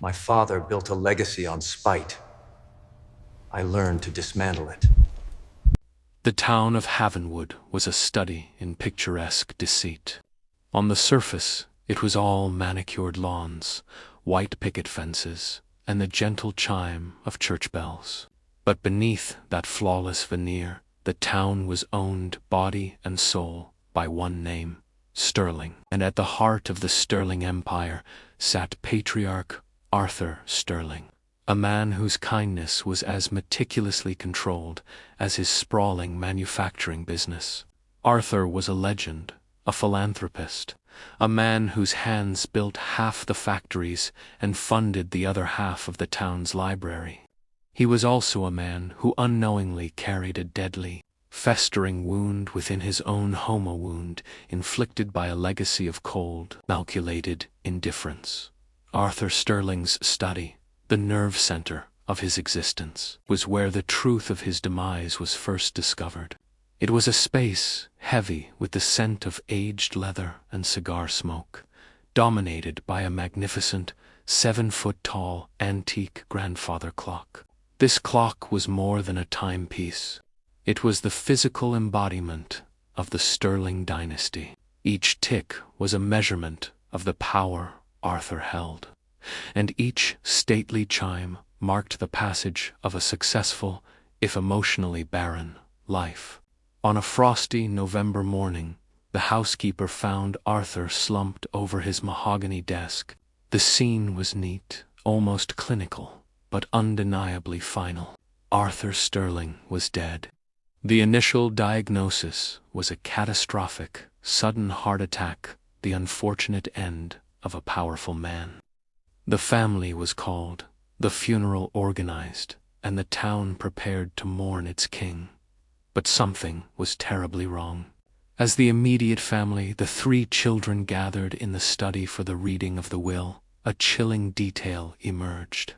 My father built a legacy on spite. I learned to dismantle it. The town of Havenwood was a study in picturesque deceit. On the surface, it was all manicured lawns, white picket fences, and the gentle chime of church bells. But beneath that flawless veneer, the town was owned body and soul by one name, Sterling. And at the heart of the Sterling Empire sat Patriarch Arthur Sterling, a man whose kindness was as meticulously controlled as his sprawling manufacturing business. Arthur was a legend, a philanthropist, a man whose hands built half the factories and funded the other half of the town's library. He was also a man who unknowingly carried a deadly, festering wound within his own homo wound inflicted by a legacy of cold, calculated indifference. Arthur Sterling's study, the nerve center of his existence, was where the truth of his demise was first discovered. It was a space heavy with the scent of aged leather and cigar smoke, dominated by a magnificent 7-foot-tall antique grandfather clock. This clock was more than a timepiece. It was the physical embodiment of the Sterling dynasty. Each tick was a measurement of the power Arthur held, and each stately chime marked the passage of a successful, if emotionally barren, life. On a frosty November morning, the housekeeper found Arthur slumped over his mahogany desk. The scene was neat, almost clinical, but undeniably final. Arthur Sterling was dead. The initial diagnosis was a catastrophic, sudden heart attack, the unfortunate end of a powerful man. The family was called, the funeral organized, and the town prepared to mourn its king. But something was terribly wrong. As the immediate family, the 3 children gathered in the study for the reading of the will, a chilling detail emerged.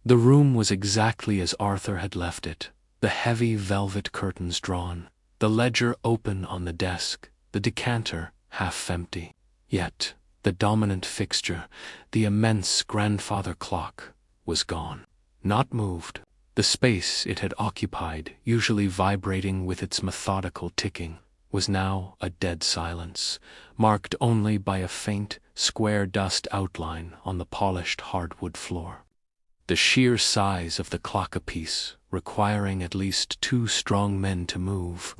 The room was exactly as Arthur had left it, the heavy velvet curtains drawn, the ledger open on the desk, the decanter half empty. Yet, the dominant fixture, the immense grandfather clock, was gone. Not moved. The space it had occupied, usually vibrating with its methodical ticking, was now a dead silence, marked only by a faint, square dust outline on the polished hardwood floor. The sheer size of the clock-apiece, requiring at least 2 strong men to move,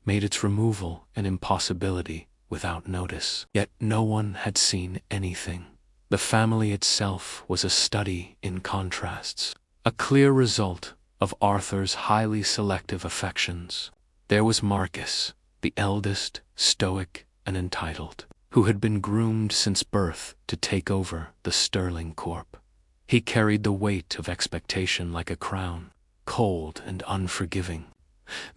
made its removal an impossibility without notice. Yet no one had seen anything. The family itself was a study in contrasts, a clear result of Arthur's highly selective affections. There was Marcus, the eldest, stoic and entitled, who had been groomed since birth to take over the Sterling Corp. He carried the weight of expectation like a crown, cold and unforgiving.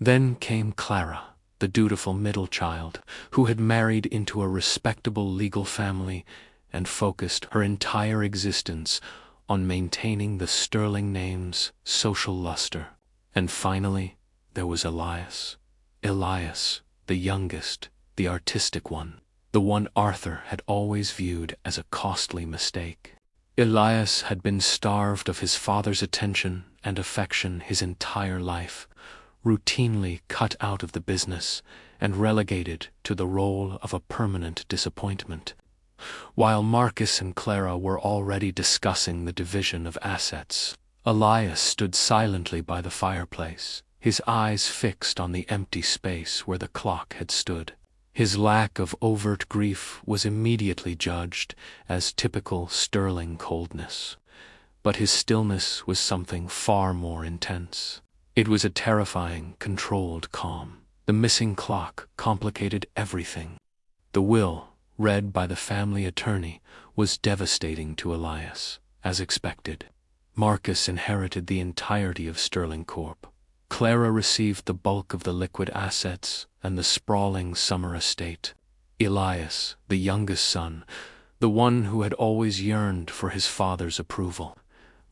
Then came Clara, the dutiful middle child, who had married into a respectable legal family and focused her entire existence on maintaining the Sterling name's social luster. And finally, there was Elias. Elias, the youngest, the artistic one, the one Arthur had always viewed as a costly mistake. Elias had been starved of his father's attention and affection his entire life, routinely cut out of the business and relegated to the role of a permanent disappointment. While Marcus and Clara were already discussing the division of assets, Elias stood silently by the fireplace, his eyes fixed on the empty space where the clock had stood. His lack of overt grief was immediately judged as typical Sterling coldness, but his stillness was something far more intense. It was a terrifying, controlled calm. The missing clock complicated everything. The will, read by the family attorney, was devastating to Elias, as expected. Marcus inherited the entirety of Sterling Corp. Clara received the bulk of the liquid assets and the sprawling summer estate. Elias, the youngest son, the one who had always yearned for his father's approval,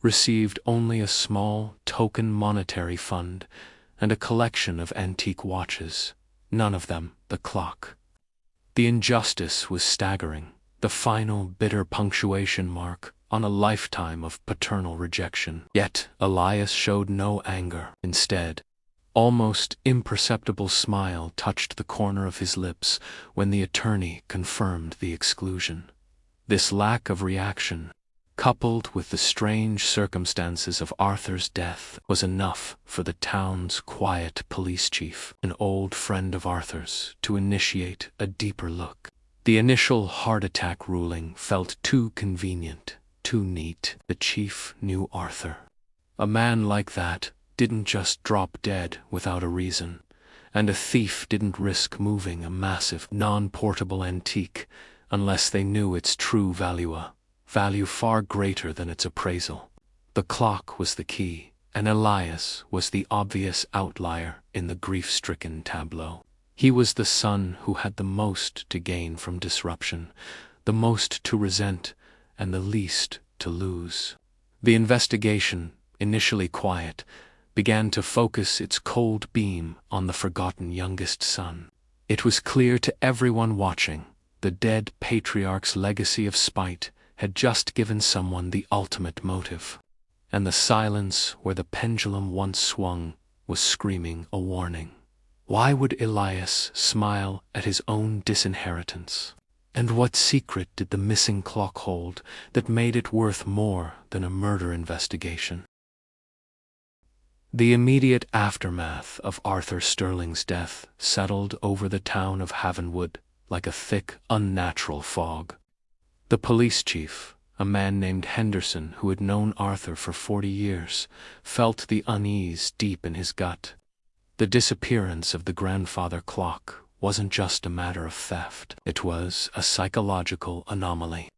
received only a small token monetary fund and a collection of antique watches, none of them the clock. The injustice was staggering, the final bitter punctuation mark on a lifetime of paternal rejection. Yet Elias showed no anger. Instead, almost imperceptible smile touched the corner of his lips when the attorney confirmed the exclusion. This lack of reaction, coupled with the strange circumstances of Arthur's death, was enough for the town's quiet police chief, an old friend of Arthur's, to initiate a deeper look. The initial heart attack ruling felt too convenient, too neat. The chief knew Arthur. A man like that didn't just drop dead without a reason, and a thief didn't risk moving a massive, non-portable antique unless they knew its true value, a value far greater than its appraisal. The clock was the key, and Elias was the obvious outlier in the grief-stricken tableau. He was the son who had the most to gain from disruption, the most to resent, and the least to lose. The investigation, initially quiet, began to focus its cold beam on the forgotten youngest son. It was clear to everyone watching, the dead patriarch's legacy of spite had just given someone the ultimate motive, and the silence where the pendulum once swung was screaming a warning. Why would Elias smile at his own disinheritance? And what secret did the missing clock hold that made it worth more than a murder investigation? The immediate aftermath of Arthur Sterling's death settled over the town of Havenwood like a thick, unnatural fog. The police chief, a man named Henderson who had known Arthur for 40 years, felt the unease deep in his gut. The disappearance of the grandfather clock wasn't just a matter of theft. It was a psychological anomaly.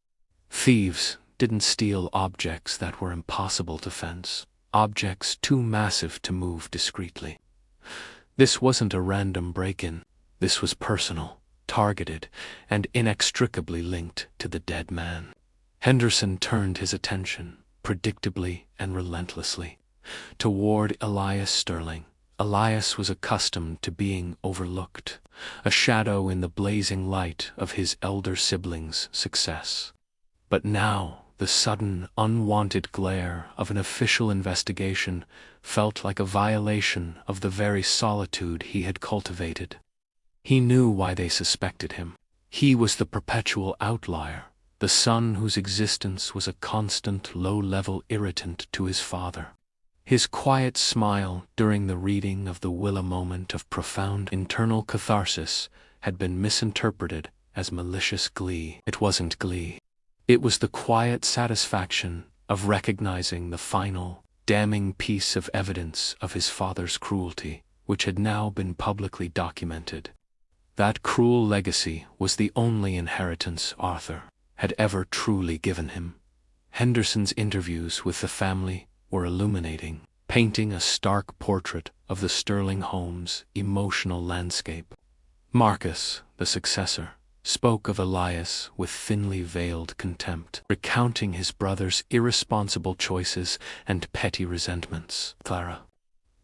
Thieves didn't steal objects that were impossible to fence, objects too massive to move discreetly. This wasn't a random break-in. This was personal, targeted, and inextricably linked to the dead man. Henderson turned his attention, predictably and relentlessly, toward Elias Sterling. Elias was accustomed to being overlooked, a shadow in the blazing light of his elder siblings' success. But now, the sudden, unwanted glare of an official investigation felt like a violation of the very solitude he had cultivated. He knew why they suspected him. He was the perpetual outlier, the son whose existence was a constant low-level irritant to his father. His quiet smile during the reading of the will, a moment of profound internal catharsis, had been misinterpreted as malicious glee. It wasn't glee. It was the quiet satisfaction of recognizing the final, damning piece of evidence of his father's cruelty, which had now been publicly documented. That cruel legacy was the only inheritance Arthur had ever truly given him. Henderson's interviews with the family were illuminating, painting a stark portrait of the Sterling home's emotional landscape. Marcus, the successor, spoke of Elias with thinly veiled contempt, recounting his brother's irresponsible choices and petty resentments. Clara,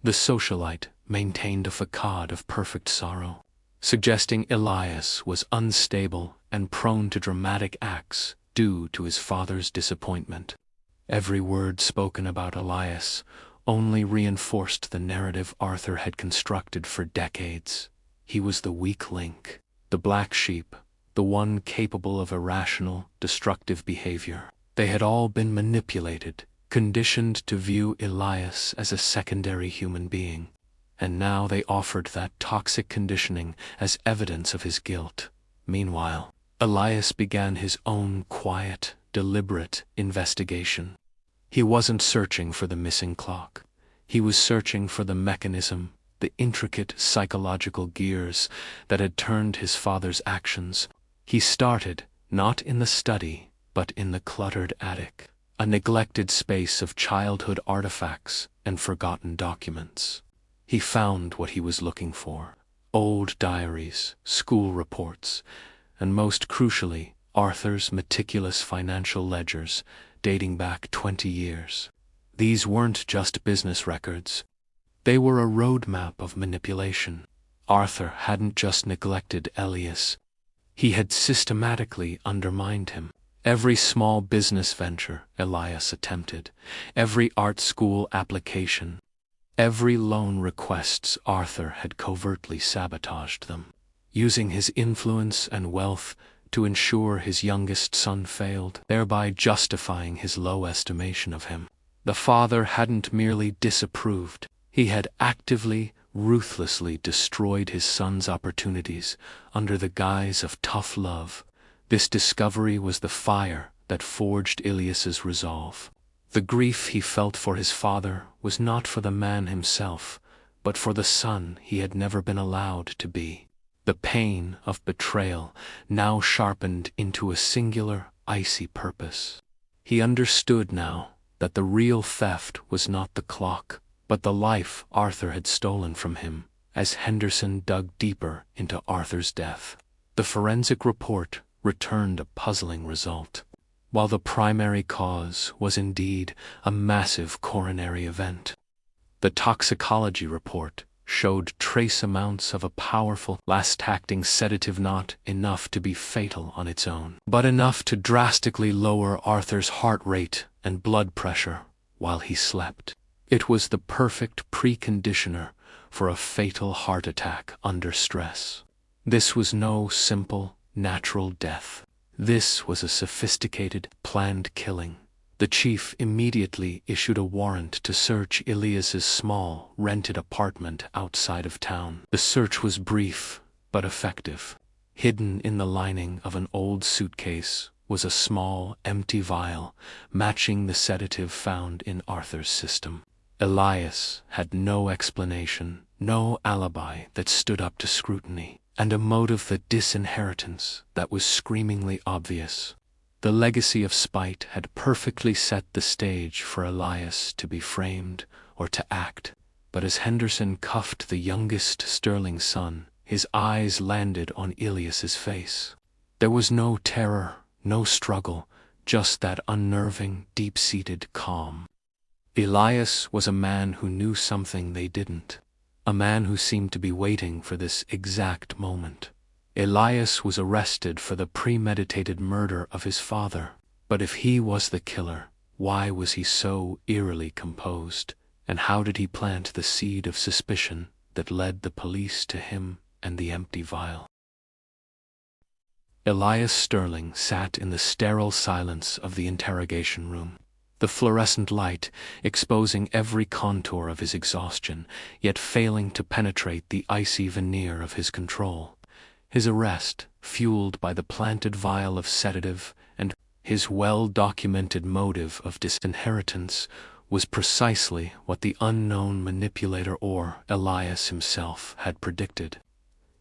the socialite, maintained a facade of perfect sorrow, suggesting Elias was unstable and prone to dramatic acts due to his father's disappointment. Every word spoken about Elias only reinforced the narrative Arthur had constructed for decades. He was the weak link, the black sheep, the one capable of irrational, destructive behavior. They had all been manipulated, conditioned to view Elias as a secondary human being, and now they offered that toxic conditioning as evidence of his guilt. Meanwhile, Elias began his own quiet, deliberate investigation. He wasn't searching for the missing clock. He was searching for the mechanism, the intricate psychological gears that had turned his father's actions. He started, not in the study, but in the cluttered attic, a neglected space of childhood artifacts and forgotten documents. He found what he was looking for: old diaries, school reports, and most crucially, Arthur's meticulous financial ledgers dating back 20 years. These weren't just business records. They were a roadmap of manipulation. Arthur hadn't just neglected Elias. He had systematically undermined him. Every small business venture Elias attempted, every art school application, every loan requests Arthur had covertly sabotaged them, using his influence and wealth to ensure his youngest son failed, thereby justifying his low estimation of him. The father hadn't merely disapproved, he had actively, ruthlessly destroyed his son's opportunities under the guise of tough love. This discovery was the fire that forged Ilias's resolve. The grief he felt for his father was not for the man himself, but for the son he had never been allowed to be. The pain of betrayal now sharpened into a singular, icy purpose. He understood now that the real theft was not the clock, but the life Arthur had stolen from him, as Henderson dug deeper into Arthur's death. The forensic report returned a puzzling result. While the primary cause was indeed a massive coronary event, the toxicology report showed trace amounts of a powerful, fast-acting sedative, not enough to be fatal on its own, but enough to drastically lower Arthur's heart rate and blood pressure while he slept. It was the perfect preconditioner for a fatal heart attack under stress. This was no simple, natural death. This was a sophisticated, planned killing. The chief immediately issued a warrant to search Ilias's small, rented apartment outside of town. The search was brief, but effective. Hidden in the lining of an old suitcase was a small, empty vial, matching the sedative found in Arthur's system. Elias had no explanation, no alibi that stood up to scrutiny, and a motive, the disinheritance, that was screamingly obvious. The legacy of spite had perfectly set the stage for Elias to be framed or to act, but as Henderson cuffed the youngest Sterling's son, his eyes landed on Ilias's face. There was no terror, no struggle, just that unnerving, deep-seated calm. Elias was a man who knew something they didn't, a man who seemed to be waiting for this exact moment. Elias was arrested for the premeditated murder of his father, but if he was the killer, why was he so eerily composed, and how did he plant the seed of suspicion that led the police to him and the empty vial? Elias Sterling sat in the sterile silence of the interrogation room, the fluorescent light exposing every contour of his exhaustion, yet failing to penetrate the icy veneer of his control. His arrest, fueled by the planted vial of sedative and his well-documented motive of disinheritance, was precisely what the unknown manipulator, or Elias himself, had predicted.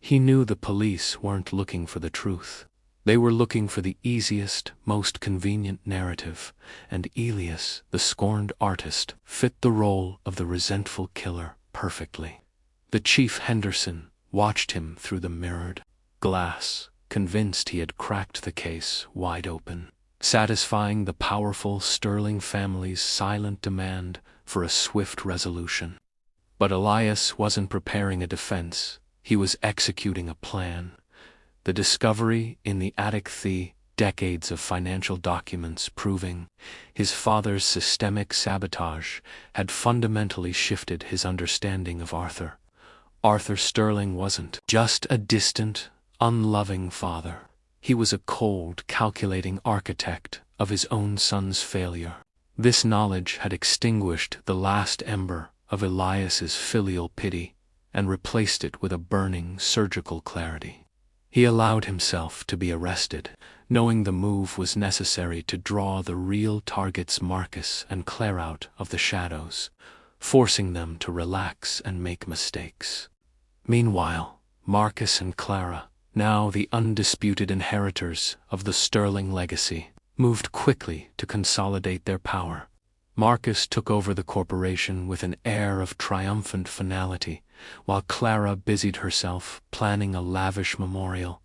He knew the police weren't looking for the truth. They were looking for the easiest, most convenient narrative, and Elias, the scorned artist, fit the role of the resentful killer perfectly. The Chief Henderson watched him through the mirrored glass, convinced he had cracked the case wide open, satisfying the powerful Sterling family's silent demand for a swift resolution. But Elias wasn't preparing a defense, he was executing a plan. The discovery in the attic, the decades of financial documents proving his father's systemic sabotage, had fundamentally shifted his understanding of Arthur. Arthur Sterling wasn't just a distant, unloving father. He was a cold, calculating architect of his own son's failure. This knowledge had extinguished the last ember of Elias's filial pity and replaced it with a burning, surgical clarity. He allowed himself to be arrested, knowing the move was necessary to draw the real targets Marcus and Claire out of the shadows, forcing them to relax and make mistakes. Meanwhile, Marcus and Clara, now the undisputed inheritors of the Sterling legacy, moved quickly to consolidate their power. Marcus took over the corporation with an air of triumphant finality, while Clara busied herself planning a lavish memorial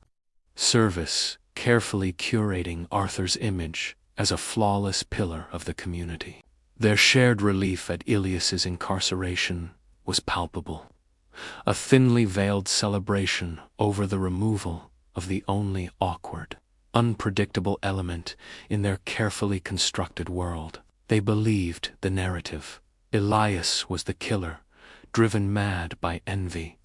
service, carefully curating Arthur's image as a flawless pillar of the community. Their shared relief at Ilias's incarceration was palpable, a thinly veiled celebration over the removal of the only awkward, unpredictable element in their carefully constructed world. They believed the narrative. Elias was the killer, driven mad by envy.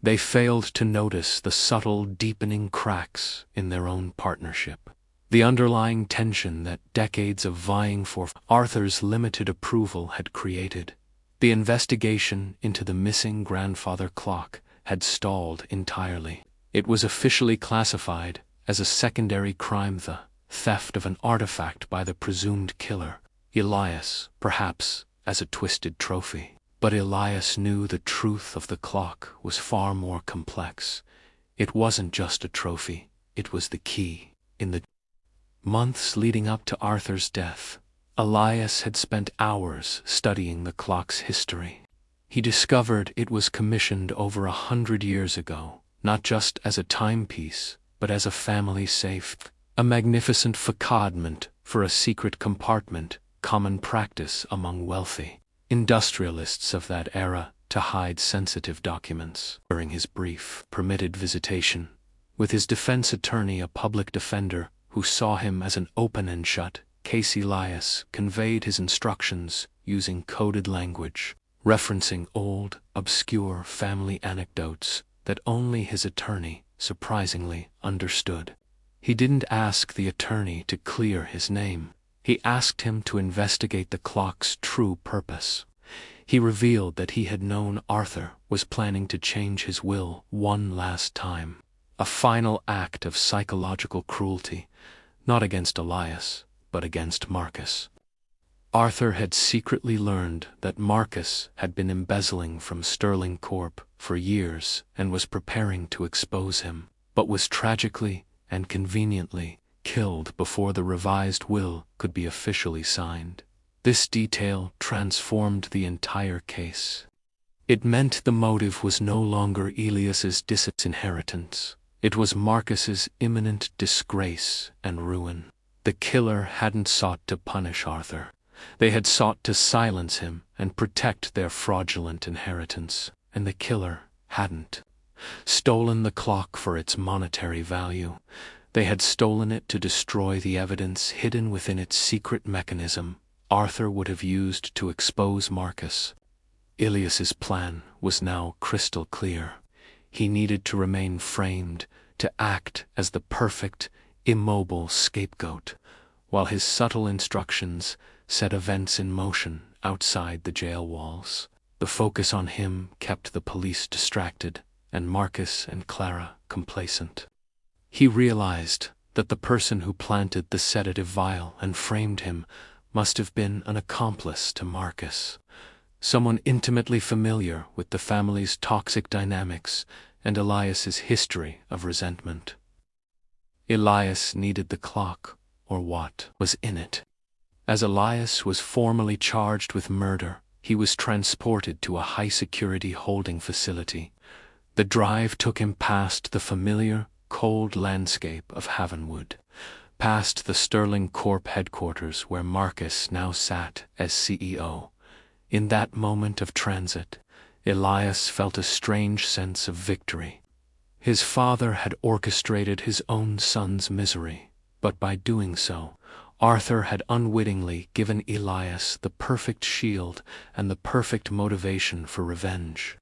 They failed to notice the subtle, deepening cracks in their own partnership. The underlying tension that decades of vying for Arthur's limited approval had created. The investigation into the missing grandfather clock had stalled entirely. It was officially classified as a secondary crime, the theft of an artifact by the presumed killer, Elias, perhaps as a twisted trophy. But Elias knew the truth of the clock was far more complex. It wasn't just a trophy, it was the key. In the months leading up to Arthur's death, Elias had spent hours studying the clock's history. He discovered it was commissioned over 100 years ago, not just as a timepiece, but as a family safe, a magnificent facadement for a secret compartment, common practice among wealthy industrialists of that era to hide sensitive documents. During his brief, permitted visitation, with his defense attorney, a public defender who saw him as an open and shut case, Elias conveyed his instructions using coded language, referencing old, obscure family anecdotes that only his attorney, surprisingly, understood. He didn't ask the attorney to clear his name. He asked him to investigate the clock's true purpose. He revealed that he had known Arthur was planning to change his will one last time, a final act of psychological cruelty, not against Elias, but against Marcus. Arthur had secretly learned that Marcus had been embezzling from Sterling Corp for years and was preparing to expose him, but was tragically and conveniently killed before the revised will could be officially signed. This detail transformed the entire case. It meant the motive was no longer Elias's disinheritance. It was Marcus's imminent disgrace and ruin. The killer hadn't sought to punish Arthur. They had sought to silence him and protect their fraudulent inheritance, and the killer hadn't stolen the clock for its monetary value. They had stolen it to destroy the evidence hidden within its secret mechanism Arthur would have used to expose Marcus. Elias's plan was now crystal clear. He needed to remain framed, to act as the perfect, immobile scapegoat, while his subtle instructions set events in motion outside the jail walls. The focus on him kept the police distracted, and Marcus and Clara complacent. He realized that the person who planted the sedative vial and framed him must have been an accomplice to Marcus, someone intimately familiar with the family's toxic dynamics and Elias's history of resentment. Elias needed the clock, or what was in it. As Elias was formally charged with murder, he was transported to a high-security holding facility. The drive took him past the familiar, cold landscape of Havenwood, past the Sterling Corp headquarters where Marcus now sat as CEO. In that moment of transit, Elias felt a strange sense of victory. His father had orchestrated his own son's misery, but by doing so, Arthur had unwittingly given Elias the perfect shield and the perfect motivation for revenge.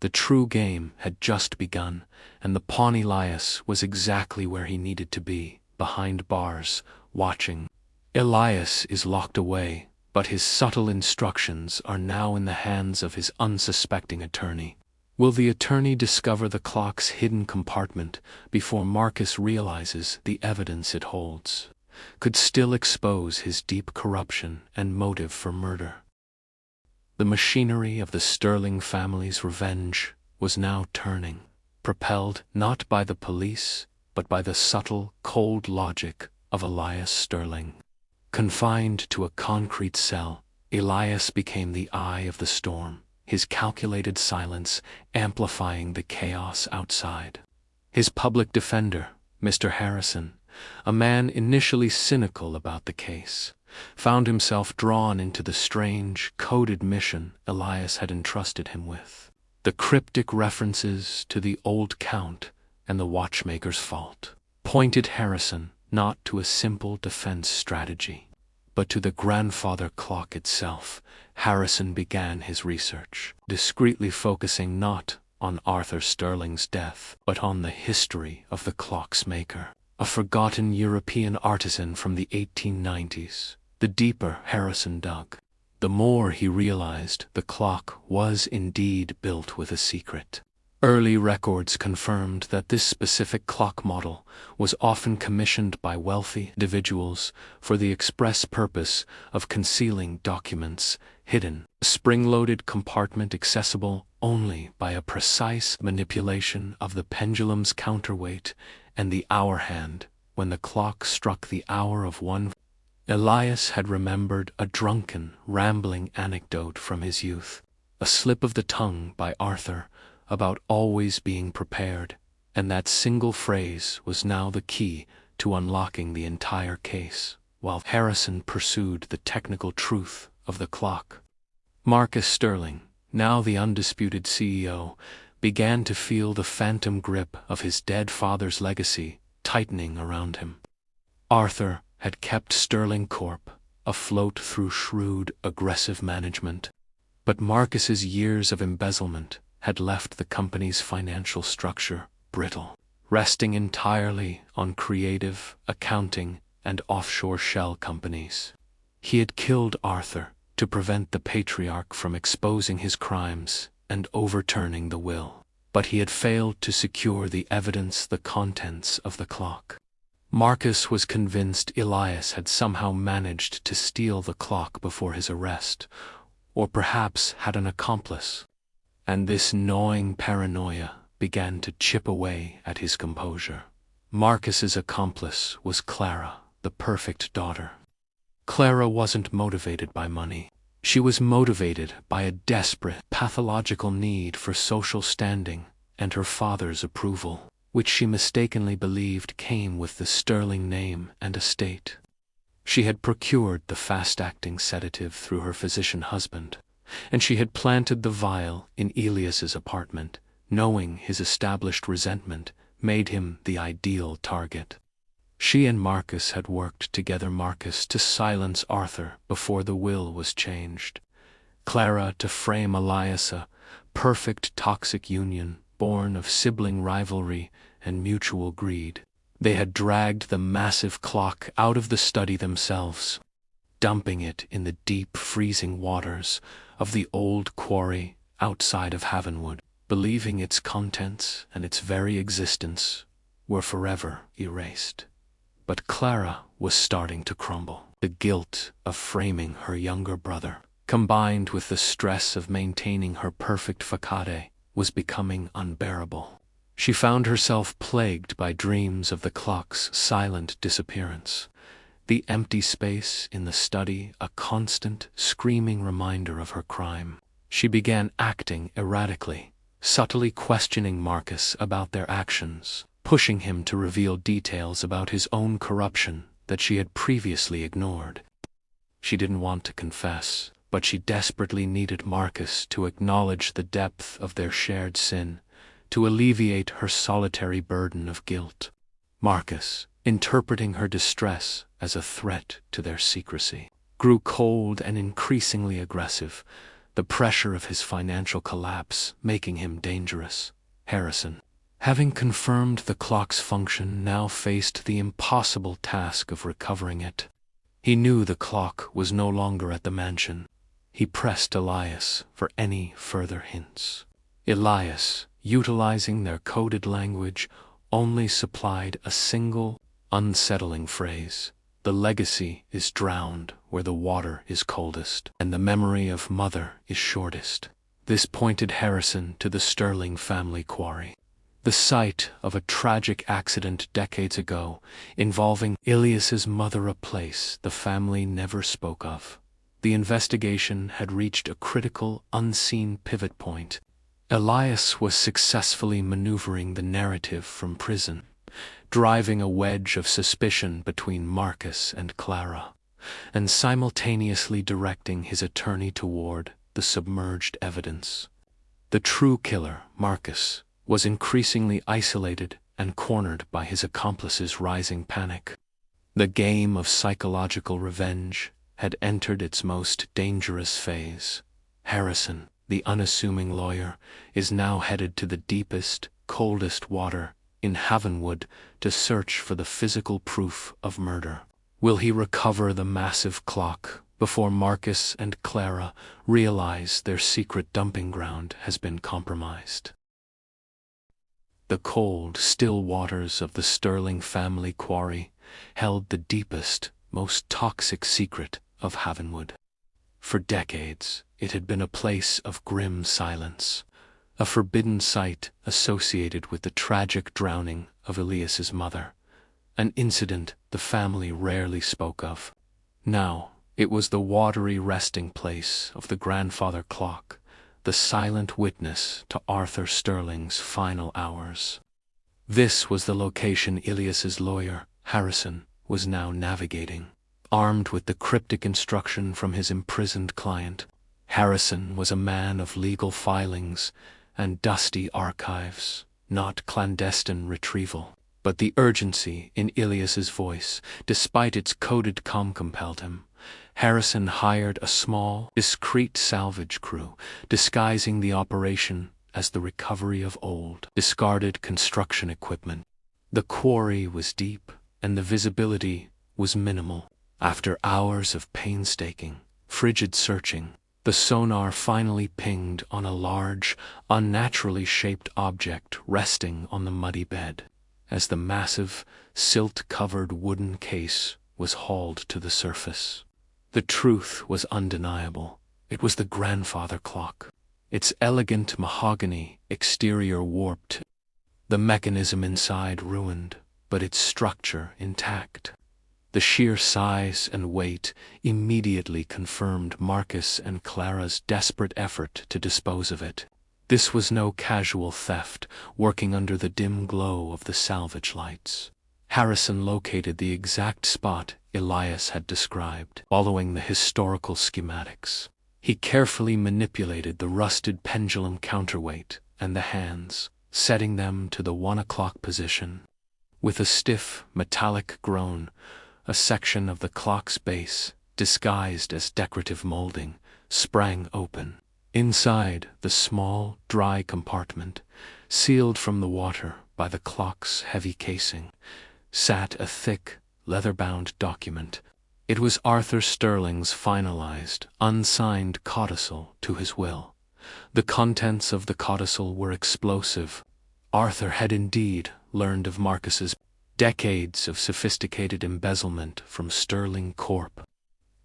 The true game had just begun, and the pawn Elias was exactly where he needed to be, behind bars, watching. Elias is locked away, but his subtle instructions are now in the hands of his unsuspecting attorney. Will the attorney discover the clock's hidden compartment before Marcus realizes the evidence it holds? Could still expose his deep corruption and motive for murder. The machinery of the Sterling family's revenge was now turning, propelled not by the police, but by the subtle, cold logic of Elias Sterling. Confined to a concrete cell, Elias became the eye of the storm, his calculated silence amplifying the chaos outside. His public defender, Mr. Harrison, a man initially cynical about the case, found himself drawn into the strange, coded mission Elias had entrusted him with. The cryptic references to the old count and the watchmaker's fault pointed Harrison not to a simple defense strategy, but to the grandfather clock itself. Harrison began his research, discreetly focusing not on Arthur Sterling's death, but on the history of the clock's maker, a forgotten European artisan from the 1890s. The deeper Harrison dug, the more he realized the clock was indeed built with a secret. Early records confirmed that this specific clock model was often commissioned by wealthy individuals for the express purpose of concealing documents hidden. A spring-loaded compartment accessible only by a precise manipulation of the pendulum's counterweight and the hour hand. When the clock struck the hour of 1, Elias had remembered a drunken, rambling anecdote from his youth, a slip of the tongue by Arthur about always being prepared, and that single phrase was now the key to unlocking the entire case, while Harrison pursued the technical truth of the clock. Marcus Sterling, now the undisputed CEO, began to feel the phantom grip of his dead father's legacy tightening around him. Arthur had kept Sterling Corp afloat through shrewd, aggressive management, but Marcus's years of embezzlement had left the company's financial structure brittle, resting entirely on creative, accounting, and offshore shell companies. He had killed Arthur to prevent the patriarch from exposing his crimes and overturning the will, but he had failed to secure the evidence, the contents of the clock. Marcus was convinced Elias had somehow managed to steal the clock before his arrest, or perhaps had an accomplice, and this gnawing paranoia began to chip away at his composure. Marcus's accomplice was Clara, the perfect daughter. Clara wasn't motivated by money. She was motivated by a desperate, pathological need for social standing and her father's approval, which she mistakenly believed came with the Sterling name and estate. She had procured the fast-acting sedative through her physician husband, and she had planted the vial in Elias's apartment, knowing his established resentment made him the ideal target. She and Marcus had worked together, Marcus to silence Arthur before the will was changed, Clara to frame Elias, a perfect toxic union born of sibling rivalry and mutual greed. They had dragged the massive clock out of the study themselves, dumping it in the deep, freezing waters of the old quarry outside of Havenwood, believing its contents and its very existence were forever erased. But Clara was starting to crumble. The guilt of framing her younger brother, combined with the stress of maintaining her perfect facade, was becoming unbearable. She found herself plagued by dreams of the clock's silent disappearance, the empty space in the study a constant, screaming reminder of her crime. She began acting erratically, subtly questioning Marcus about their actions, pushing him to reveal details about his own corruption that she had previously ignored. She didn't want to confess, but she desperately needed Marcus to acknowledge the depth of their shared sin, to alleviate her solitary burden of guilt. Marcus, interpreting her distress as a threat to their secrecy, grew cold and increasingly aggressive, the pressure of his financial collapse making him dangerous. Harrison, having confirmed the clock's function, now faced the impossible task of recovering it. He knew the clock was no longer at the mansion. He pressed Elias for any further hints. Elias, utilizing their coded language, only supplied a single, unsettling phrase: "The legacy is drowned where the water is coldest, and the memory of mother is shortest." This pointed Harrison to the Sterling family quarry, the site of a tragic accident decades ago involving Elias's mother, a place the family never spoke of. The investigation had reached a critical, unseen pivot point. Elias was successfully maneuvering the narrative from prison, driving a wedge of suspicion between Marcus and Clara, and simultaneously directing his attorney toward the submerged evidence. The true killer, Marcus, was increasingly isolated and cornered by his accomplice's rising panic. The game of psychological revenge had entered its most dangerous phase. Harrison, the unassuming lawyer, is now headed to the deepest, coldest water in Havenwood to search for the physical proof of murder. Will he recover the massive clock before Marcus and Clara realize their secret dumping ground has been compromised? The cold, still waters of the Sterling family quarry held the deepest, most toxic secret of Havenwood. For decades, it had been a place of grim silence, a forbidden site associated with the tragic drowning of Elias's mother, an incident the family rarely spoke of. Now, it was the watery resting place of the grandfather clock, the silent witness to Arthur Sterling's final hours. This was the location Elias's lawyer, Harrison, was now navigating. Armed with the cryptic instruction from his imprisoned client, Harrison was a man of legal filings and dusty archives, not clandestine retrieval. But the urgency in Elias's voice, despite its coded calm, compelled him. Harrison hired a small, discreet salvage crew, disguising the operation as the recovery of old, discarded construction equipment. The quarry was deep, and the visibility was minimal. After hours of painstaking, frigid searching, the sonar finally pinged on a large, unnaturally shaped object resting on the muddy bed. As the massive, silt-covered wooden case was hauled to the surface, the truth was undeniable. It was the grandfather clock. Its elegant mahogany exterior warped, the mechanism inside ruined, but its structure intact. The sheer size and weight immediately confirmed Marcus and Clara's desperate effort to dispose of it. This was no casual theft, working under the dim glow of the salvage lights. Harrison located the exact spot Elias had described, following the historical schematics. He carefully manipulated the rusted pendulum counterweight and the hands, setting them to the 1 o'clock position. With a stiff, metallic groan, a section of the clock's base, disguised as decorative molding, sprang open. Inside the small, dry compartment, sealed from the water by the clock's heavy casing, sat a thick, leather-bound document. It was Arthur Sterling's finalized, unsigned codicil to his will. The contents of the codicil were explosive. Arthur had indeed learned of Marcus's decades of sophisticated embezzlement from Sterling Corp.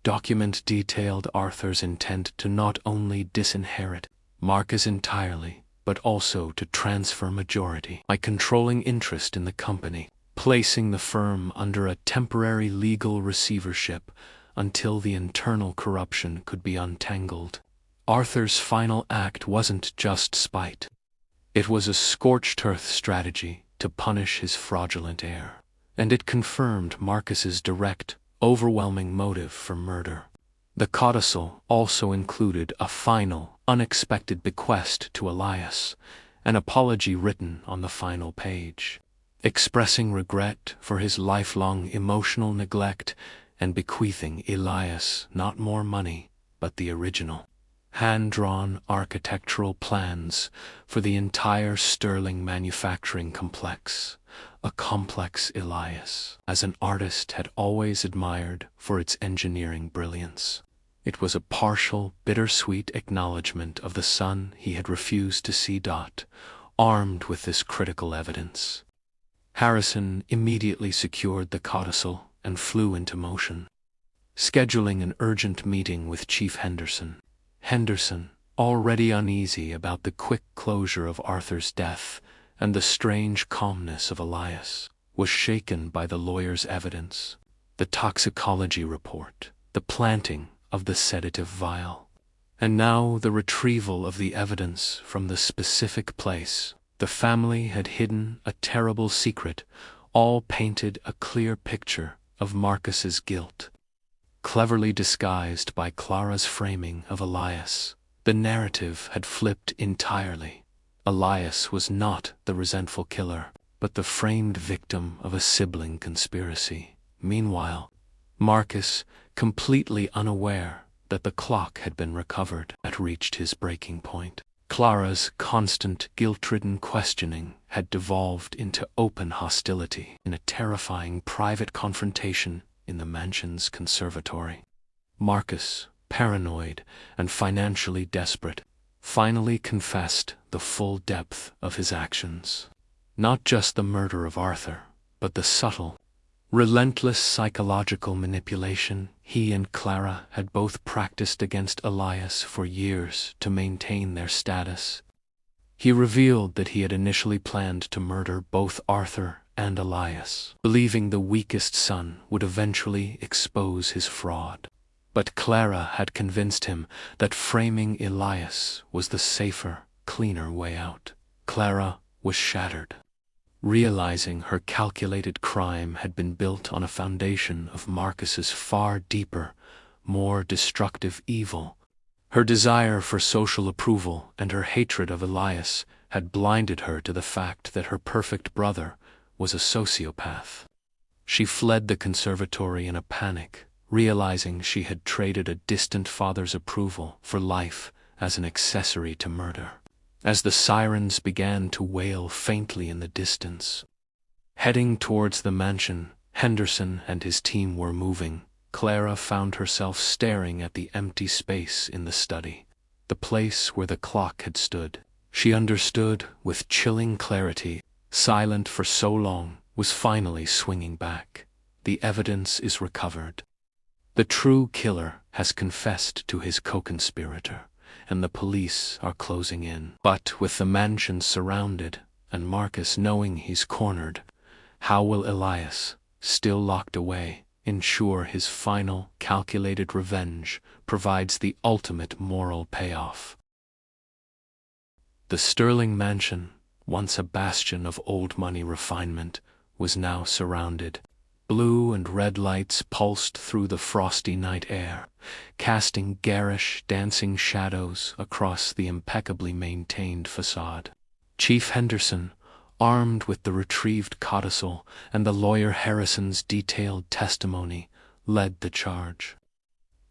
Document detailed Arthur's intent to not only disinherit Marcus entirely, but also to transfer majority by controlling interest in the company, placing the firm under a temporary legal receivership until the internal corruption could be untangled. Arthur's final act wasn't just spite. It was a scorched earth strategy to punish his fraudulent heir, and it confirmed Marcus's direct, overwhelming motive for murder. The codicil also included a final, unexpected bequest to Elias, an apology written on the final page, expressing regret for his lifelong emotional neglect and bequeathing Elias not more money, but the original, hand-drawn architectural plans for the entire Sterling manufacturing complex, a complex Elias, as an artist, had always admired for its engineering brilliance. It was a partial, bittersweet acknowledgement of the son he had refused to see. Armed with this critical evidence, Harrison immediately secured the codicil and flew into motion, scheduling an urgent meeting with Chief Henderson. Henderson, already uneasy about the quick closure of Arthur's death and the strange calmness of Elias, was shaken by the lawyer's evidence, the toxicology report, the planting of the sedative vial, and now the retrieval of the evidence from the specific place. The family had hidden a terrible secret, all painted a clear picture of Marcus's guilt. Cleverly disguised by Clara's framing of Elias, the narrative had flipped entirely. Elias was not the resentful killer, but the framed victim of a sibling conspiracy. Meanwhile, Marcus, completely unaware that the clock had been recovered, had reached his breaking point. Clara's constant guilt-ridden questioning had devolved into open hostility in a terrifying private confrontation in the mansion's conservatory. Marcus, paranoid and financially desperate, finally confessed the full depth of his actions. Not just the murder of Arthur, but the subtle, relentless psychological manipulation he and Clara had both practiced against Elias for years to maintain their status. He revealed that he had initially planned to murder both Arthur and Elias, believing the weakest son would eventually expose his fraud. But Clara had convinced him that framing Elias was the safer, cleaner way out. Clara was shattered, realizing her calculated crime had been built on a foundation of Marcus's far deeper, more destructive evil. Her desire for social approval and her hatred of Elias had blinded her to the fact that her perfect brother was a sociopath. She fled the conservatory in a panic, realizing she had traded a distant father's approval for life as an accessory to murder. As the sirens began to wail faintly in the distance, heading towards the mansion Henderson and his team were moving, Clara found herself staring at the empty space in the study, the place where the clock had stood. She understood with chilling clarity, silent for so long, was finally swinging back. The evidence is recovered. The true killer has confessed to his co-conspirator, and the police are closing in. But with the mansion surrounded, and Marcus knowing he's cornered, how will Elias, still locked away, ensure his final, calculated revenge provides the ultimate moral payoff? The Sterling mansion, once a bastion of old money refinement, was now surrounded. Blue and red lights pulsed through the frosty night air, casting garish, dancing shadows across the impeccably maintained facade. Chief Henderson, armed with the retrieved codicil and the lawyer Harrison's detailed testimony, led the charge.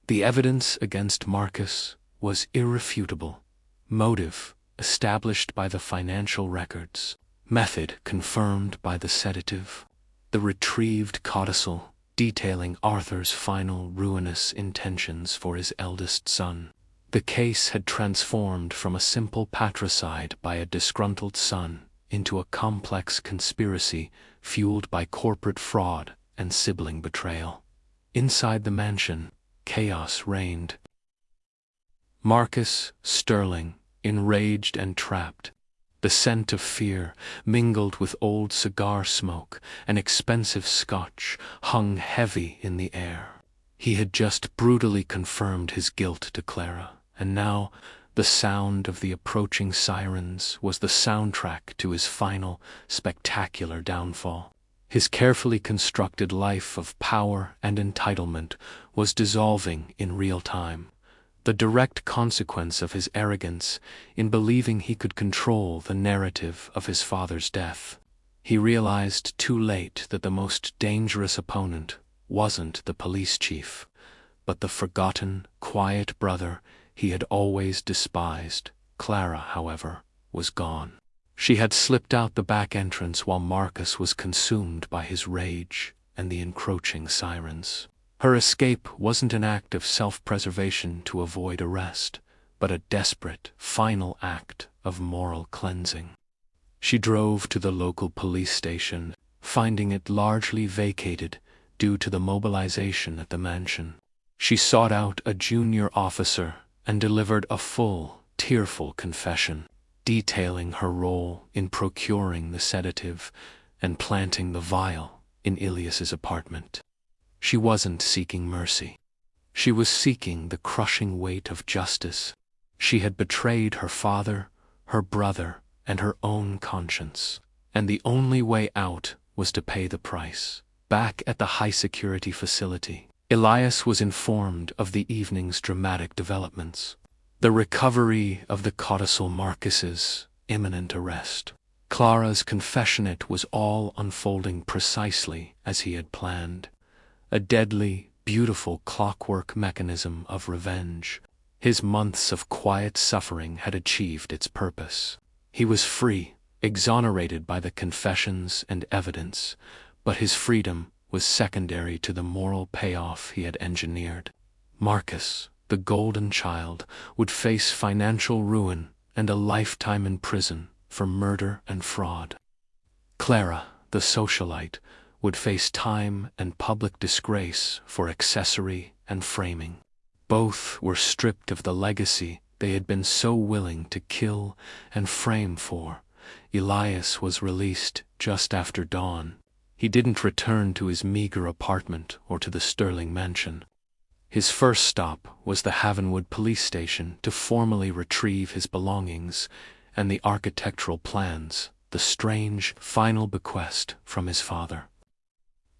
The evidence against Marcus was irrefutable. Motive established by the financial records. Method confirmed by the sedative. The retrieved codicil detailing Arthur's final ruinous intentions for his eldest son. The case had transformed from a simple patricide by a disgruntled son into a complex conspiracy fueled by corporate fraud and sibling betrayal. Inside the mansion, chaos reigned. Marcus Sterling, enraged and trapped, the scent of fear, mingled with old cigar smoke and expensive scotch, hung heavy in the air. He had just brutally confirmed his guilt to Clara, and now the sound of the approaching sirens was the soundtrack to his final, spectacular downfall. His carefully constructed life of power and entitlement was dissolving in real time, the direct consequence of his arrogance in believing he could control the narrative of his father's death. He realized too late that the most dangerous opponent wasn't the police chief, but the forgotten, quiet brother he had always despised. Clara, however, was gone. She had slipped out the back entrance while Marcus was consumed by his rage and the encroaching sirens. Her escape wasn't an act of self-preservation to avoid arrest, but a desperate, final act of moral cleansing. She drove to the local police station, finding it largely vacated due to the mobilization at the mansion. She sought out a junior officer and delivered a full, tearful confession, detailing her role in procuring the sedative and planting the vial in Ilias's apartment. She wasn't seeking mercy. She was seeking the crushing weight of justice. She had betrayed her father, her brother, and her own conscience, and the only way out was to pay the price. Back at the high-security facility, Elias was informed of the evening's dramatic developments. The recovery of the codicil, Marcus's imminent arrest. Clara's confessionate was all unfolding precisely as he had planned. a deadly, beautiful clockwork mechanism of revenge. His months of quiet suffering had achieved its purpose. He was free, exonerated by the confessions and evidence, but his freedom was secondary to the moral payoff he had engineered. Marcus, the golden child, would face financial ruin and a lifetime in prison for murder and fraud. Clara, the socialite, would face time and public disgrace for accessory and framing. Both were stripped of the legacy they had been so willing to kill and frame for. Elias was released just after dawn. He didn't return to his meager apartment or to the Sterling mansion. His first stop was the Havenwood police station to formally retrieve his belongings and the architectural plans, the strange final bequest from his father.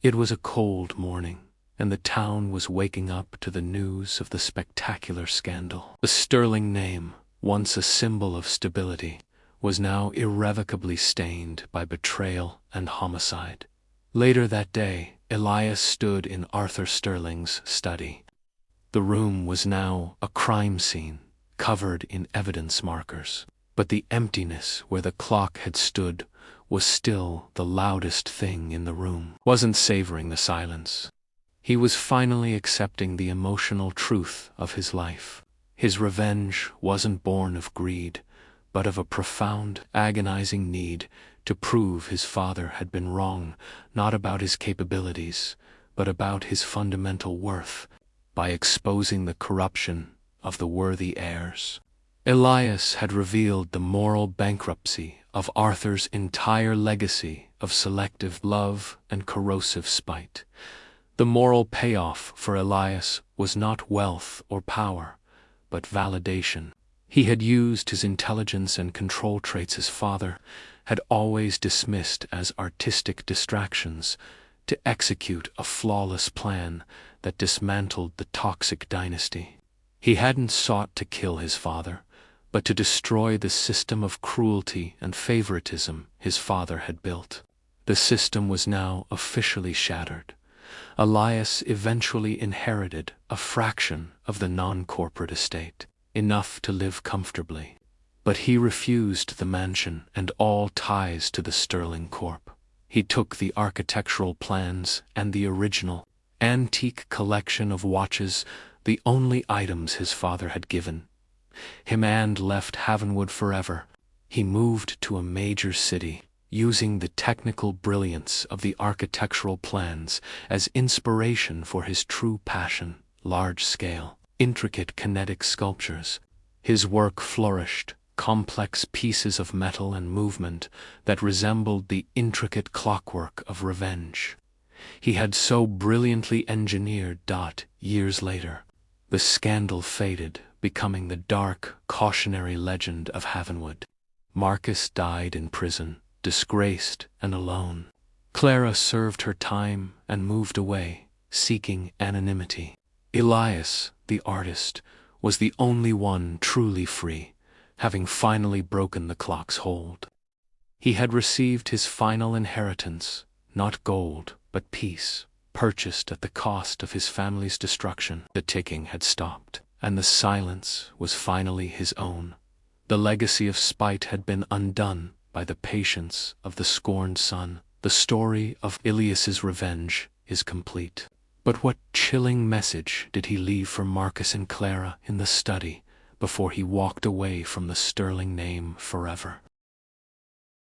It was a cold morning, and the town was waking up to the news of the spectacular scandal. The Sterling name, once a symbol of stability, was now irrevocably stained by betrayal and homicide. Later that day, Elias stood in Arthur Sterling's study. The room was now a crime scene, covered in evidence markers. But the emptiness where the clock had stood was still the loudest thing in the room. Wasn't savoring the silence. He was finally accepting the emotional truth of his life. His revenge wasn't born of greed, but of a profound, agonizing need to prove his father had been wrong, not about his capabilities, but about his fundamental worth, by exposing the corruption of the worthy heirs. Elias had revealed the moral bankruptcy of Arthur's entire legacy of selective love and corrosive spite. The moral payoff for Elias was not wealth or power, but validation. He had used his intelligence and control traits his father had always dismissed as artistic distractions to execute a flawless plan that dismantled the toxic dynasty. He hadn't sought to kill his father, but to destroy the system of cruelty and favoritism his father had built. The system was now officially shattered. Elias eventually inherited a fraction of the non-corporate estate, enough to live comfortably. But he refused the mansion and all ties to the Sterling Corp. He took the architectural plans and the original, antique collection of watches, the only items his father had given him, and left Havenwood forever. He moved to a major city, using the technical brilliance of the architectural plans as inspiration for his true passion: large-scale, intricate kinetic sculptures. His work flourished, complex pieces of metal and movement that resembled the intricate clockwork of revenge he had so brilliantly engineered. Years later, the scandal faded, becoming the dark, cautionary legend of Havenwood. Marcus died in prison, disgraced and alone. Clara served her time and moved away, seeking anonymity. Elias, the artist, was the only one truly free, having finally broken the clock's hold. He had received his final inheritance, not gold, but peace, purchased at the cost of his family's destruction. The ticking had stopped, and the silence was finally his own. The legacy of spite had been undone by the patience of the scorned son. The story of Elias's revenge is complete. But what chilling message did he leave for Marcus and Clara in the study before he walked away from the Sterling name forever?